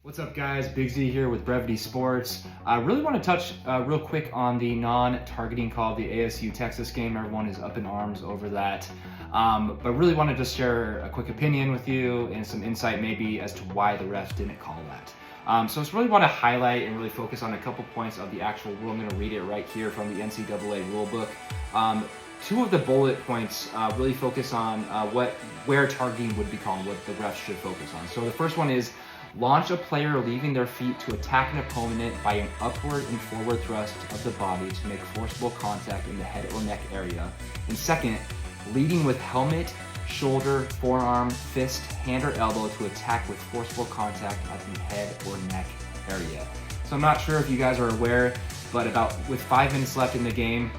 What's up guys, Big Z here with Brevity Sports. I really want to touch real quick on the non-targeting call of the ASU Texas game. Everyone is up in arms over that. But really want to just share a quick opinion with you and some insight maybe as to why the ref didn't call that. So I just really want to highlight and really focus on a couple points of the actual rule. I'm going to read it right here from the NCAA rulebook. Two of the bullet points really focus on where targeting would be called, what the refs should focus on. So the first one is launch a player leaving their feet to attack an opponent by an upward and forward thrust of the body to make forcible contact in the head or neck area. And second, leading with helmet, shoulder, forearm, fist, hand, or elbow to attack with forcible contact at the head or neck area. So I'm not sure if you guys are aware, but with 5 minutes left in the game,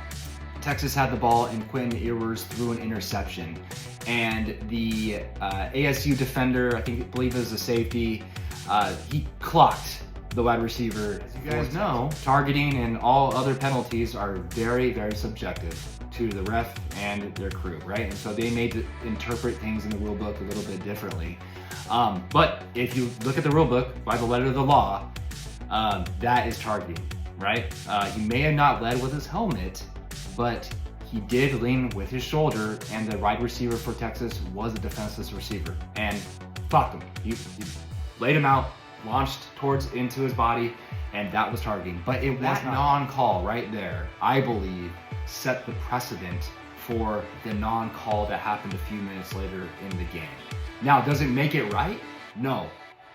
Texas had the ball and Quentin Ewers threw an interception. And the ASU defender, I believe it was a safety, he clocked the wide receiver. As you guys know, targeting and all other penalties are very, very subjective to the ref and their crew, right? And so they may interpret things in the rule book a little bit differently. But if you look at the rule book by the letter of the law, that is targeting, right? He may have not led with his helmet, but he did lean with his shoulder, and the wide receiver for Texas was a defenseless receiver. And fuck him. He laid him out, launched into his body, and that was targeting. But it was that non-call right there, I believe, set the precedent for the non-call that happened a few minutes later in the game. Now, does it make it right? No.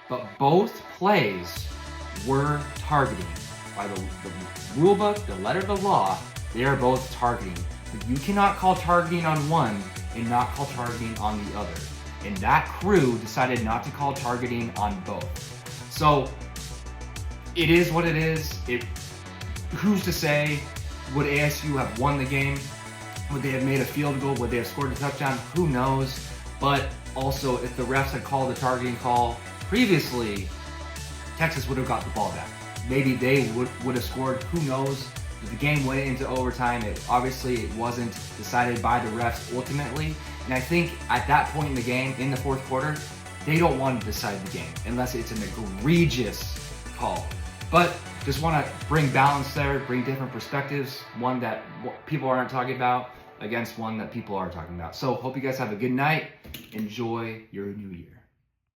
But both plays were targeting. By the rule book, the letter of the law, they are both targeting. But you cannot call targeting on one and not call targeting on the other. And that crew decided not to call targeting on both. So it is what it is. Who's to say? Would ASU have won the game? Would they have made a field goal? Would they have scored a touchdown? Who knows? But also, if the refs had called the targeting call previously, Texas would have got the ball back. Maybe they would have scored. Who knows? The game went into overtime. Obviously it wasn't decided by the refs ultimately. And I think at that point in the game, in the fourth quarter, they don't want to decide the game unless it's an egregious call. But just want to bring balance there, bring different perspectives, one that people aren't talking about against one that people are talking about. So hope you guys have a good night. Enjoy your new year.